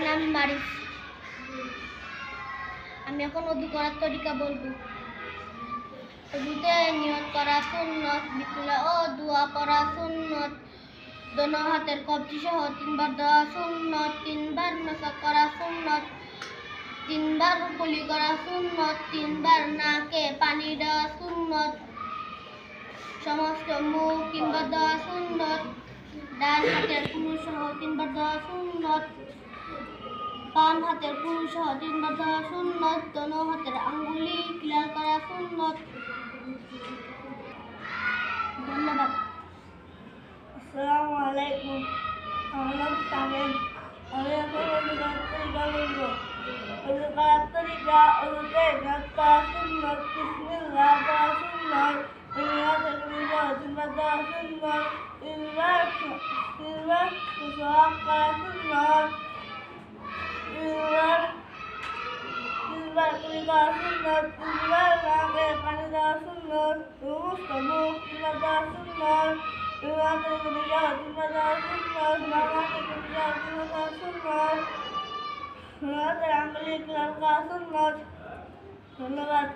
নাম মারিফ। আমি এখন ওযু করার তরিকা বলবো। ওযুতে নিয়ত করা সুন্নত, বিসমিল্লাহ ও দোয়া পড়া সুন্নত, দোনো হাতের কবজি সহ 3 বার দেওয়া সুন্নত, 3 বার মাসাজ করা সুন্নত, 3 বার কুলি করা সুন্নত, 3 বার নাকে পানি দেওয়া সুন্নত, সমস্ত মুখ 3 বার দেওয়া সুন্নত, ডান হাতের কুলু সহ 3 বার দেওয়া সুন্নত, বাম হাতের কুলু সহ 3 বার দেওয়া সুন্নত, দোনো হাতের আঙ্গুলি ক্লিয়ার করা সুন্নত। ধন্যবাদ। আসসালামু আলাইকুম। আমার নাম তামিম। আমি এখন ওযু করার তরিকা বলবো। ওযু করার তরিকা: ওযুতে নিয়ত করা সুন্নত, বিসমিল্লাহ পড়া সুন্নত, হাতের কুলি সহ 3 বার দেওয়া সুন্নত, 3 বার মুসাওয়াক করা সুন্নত, 3 বার কুলি করা সুন্নত, 3 বার নাকে পানি দেওয়া সুন্নত, সমস্ত মুখ 3 বার দেওয়া সুন্নত, 3 হাতের কুলি সহ 3 বার দেওয়া সুন্নত, বাম হাতের কুলি সহ 3 বার দেওয়া সুন্নত, হাতের আঙ্গুলি ক্লিয়ার করা সুন্নত। ধন্যবাদ।